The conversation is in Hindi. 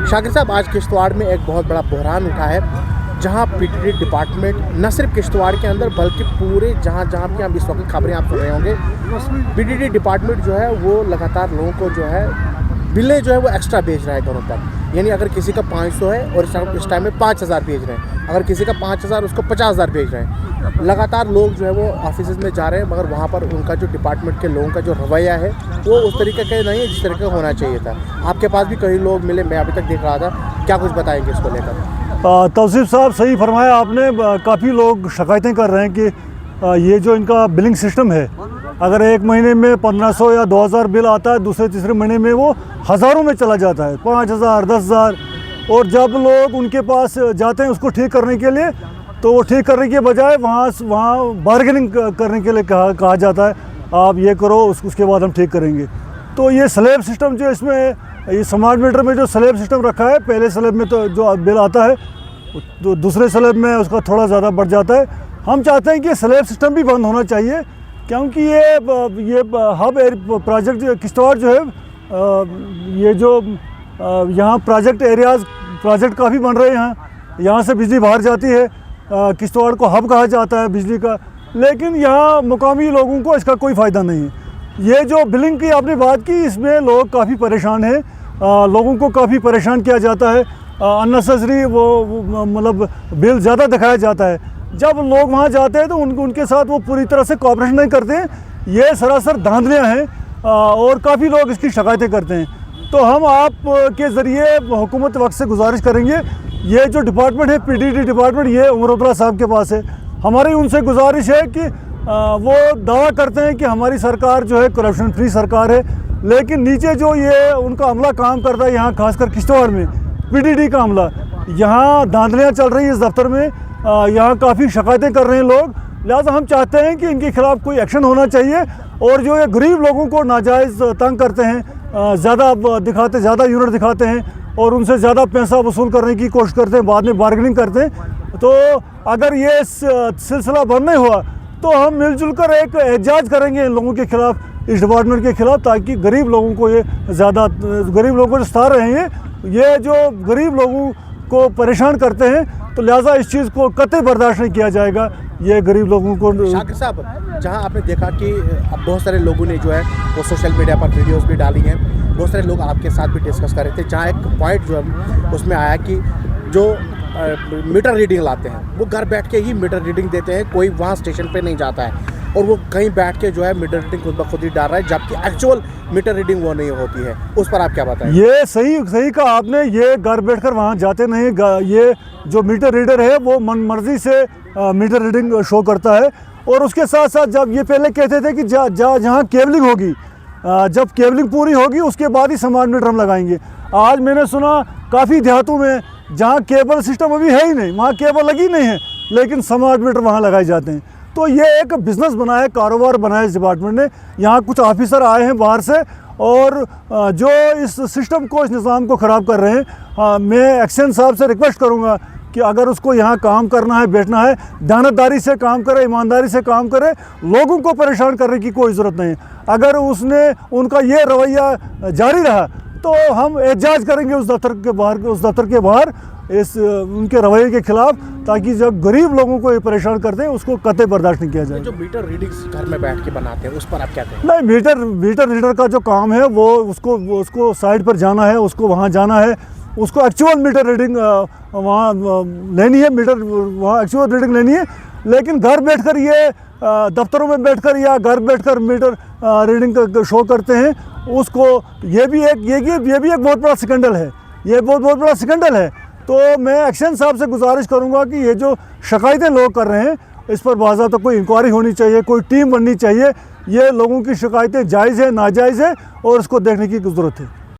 शाकिर साहब, आज किश्तवाड़ में एक बहुत बड़ा बहरान उठा है, जहां पीडीडी डिपार्टमेंट न सिर्फ किश्तवाड़ के अंदर बल्कि पूरे जहां की हम इस वक्त खबरें आप सुन रहे होंगे, पीडीडी डिपार्टमेंट जो है वो लगातार लोगों को जो है बिलें जो है वो एक्स्ट्रा भेज रहा है घरों पर। यानी अगर किसी का 500 है और इस टाइम में 5000 भेज रहे हैं, अगर किसी का 5000 उसको 50000 भेज रहे हैं। लगातार लोग जो है वो ऑफिस में जा रहे हैं, मगर वहाँ पर उनका जो डिपार्टमेंट के लोगों का जो रवैया है वो उस तरीके का नहीं है जिस तरीके का होना चाहिए था। आपके पास भी कई लोग मिले, मैं अभी तक देख रहा था, क्या कुछ बताएंगे इसको लेकर? तौसीफ साहब, सही फरमाया आपने। काफ़ी लोग शिकायतें कर रहे हैं कि ये जो इनका बिलिंग सिस्टम है, अगर एक महीने में 1500 या 2000 बिल आता है, दूसरे तीसरे महीने में वो हज़ारों में चला जाता है, 5000 10,000। और जब लोग उनके पास जाते हैं उसको ठीक करने के लिए, तो वो ठीक करने के बजाय वहाँ बार्गेनिंग करने के लिए कहा जाता है, आप ये करो उसके बाद हम ठीक करेंगे। तो ये स्लैब सिस्टम जो इसमें ये स्मार्ट मीटर में जो स्लैब सिस्टम रखा है, पहले स्लैब में तो जो बिल आता है तो दूसरे स्लैब में उसका थोड़ा ज़्यादा बढ़ जाता है। हम चाहते हैं कि स्लैब सिस्टम भी बंद होना चाहिए, क्योंकि ये हब प्रोजेक्ट किश्तवाड़ जो है, ये जो यहाँ प्रोजेक्ट एरियाज़ प्रोजेक्ट काफ़ी बन रहे हैं, यहाँ से बिजली बाहर जाती है, किश्तवाड़ को हब कहा जाता है बिजली का, लेकिन यहाँ मुकामी लोगों को इसका कोई फ़ायदा नहीं है। ये जो बिलिंग की आपने बात की, इसमें लोग काफ़ी परेशान हैं, लोगों को काफ़ी परेशान किया जाता है, अननेसेसरी वो मतलब बिल ज़्यादा दिखाया जाता है। जब लोग वहाँ जाते हैं तो उनके साथ वो पूरी तरह से कोऑपरेशन नहीं करते हैं, ये सरासर धांधलियाँ हैं और काफ़ी लोग इसकी शिकायतें करते हैं। तो हम आप के ज़रिए हुकूमत वक्त से गुजारिश करेंगे, ये जो डिपार्टमेंट है पीडीडी डिपार्टमेंट, ये उमर अब्दुल्ला साहब के पास है। हमारी उनसे गुजारिश है कि वो दावा करते हैं कि हमारी सरकार जो है करप्शन फ्री सरकार है, लेकिन नीचे जो ये उनका अमला काम करता है, यहाँ खासकर किश्तवाड़ में पीडीडी का अमला, यहाँ धांधलियाँ चल रही है इस दफ्तर में, यहाँ काफ़ी शिकायतें कर रहे हैं लोग। लिहाजा हम चाहते हैं कि इनके खिलाफ कोई एक्शन होना चाहिए, और जो ये गरीब लोगों को नाजायज़ तंग करते हैं, ज़्यादा यूनिट दिखाते हैं और उनसे ज़्यादा पैसा वसूल करने की कोशिश करते हैं, बाद में बार्गेनिंग करते हैं। तो अगर ये सिलसिला बंद नहीं हुआ तो हम मिलजुल कर एक एहतजाज करेंगे इन लोगों के खिलाफ, इस डिपार्टमेंट के खिलाफ, ताकि गरीब लोगों को गरीब लोगों को सता रहे हैं, ये जो गरीब लोगों को परेशान करते हैं, तो लिहाजा इस चीज़ को कतई बर्दाश्त नहीं किया जाएगा। ये गरीब लोगों को। शाकिर साहब, जहां आपने देखा कि अब बहुत सारे लोगों ने जो है वो सोशल मीडिया पर वीडियोस भी डाली हैं, बहुत सारे लोग आपके साथ भी डिस्कस कर रहे थे, जहां एक पॉइंट जो है उसमें आया कि जो मीटर रीडिंग लाते हैं वो घर बैठ के ही मीटर रीडिंग देते हैं, कोई वहाँ स्टेशन पे नहीं जाता है, और वो कहीं बैठ के जो है मीटर रीडिंग खुद ब खुद ही डाल रहा है, जबकि एक्चुअल मीटर रीडिंग वो नहीं होती है। उस पर आप क्या बताएं? ये सही कहा आपने, ये घर बैठकर वहाँ जाते नहीं, ये जो मीटर रीडर है वो मन मर्जी से मीटर रीडिंग शो करता है। और उसके साथ साथ जब ये पहले कहते थे कि जहाँ केबलिंग होगी, जब केबलिंग पूरी होगी उसके बाद ही स्मार्ट मीटर हम लगाएंगे। आज मैंने सुना काफ़ी देहातों में जहाँ केबल सिस्टम अभी है ही नहीं, वहाँ केबल लगी नहीं है, लेकिन स्मार्ट मीटर वहाँ लगाए जाते हैं। तो ये एक बिज़नेस बना है, कारोबार बना है इस डिपार्टमेंट ने। यहाँ कुछ ऑफिसर आए हैं बाहर से और जो इस सिस्टम को, इस निज़ाम को ख़राब कर रहे हैं। मैं एक्शन साहब से रिक्वेस्ट करूँगा कि अगर उसको यहाँ काम करना है, बैठना है, दानतदारी से काम करे, ईमानदारी से काम करे, लोगों को परेशान करने की कोई ज़रूरत नहीं। अगर उनका ये रवैया जारी रहा तो हम एहतजाज करेंगे उस दफ्तर के बाहर इस उनके रवैये के खिलाफ, ताकि जब गरीब लोगों को ये परेशान करते हैं उसको कतई बर्दाश्त नहीं किया जाए। जो मीटर रीडिंग्स घर में बैठ के बनाते हैं उस पर आप क्या कहें? नहीं, मीटर रीडर का जो काम है वो उसको साइड पर जाना है, उसको वहाँ जाना है, उसको एक्चुअल मीटर रीडिंग वहाँ लेनी है, मीटर वहाँ एक्चुअल रीडिंग लेनी है। लेकिन घर बैठकर ये दफ्तरों में बैठकर या घर बैठकर मीटर रीडिंग शो करते हैं, उसको ये भी एक बहुत बड़ा स्कैंडल है, ये बहुत बड़ा स्कैंडल है। तो मैं एक्शन साहब से गुजारिश करूंगा कि ये जो शिकायतें लोग कर रहे हैं इस पर बाज़ाब्ता कोई इंक्वायरी होनी चाहिए, कोई टीम बननी चाहिए। ये लोगों की शिकायतें जायज़ है, नाजायज़ है और इसको देखने की ज़रूरत है।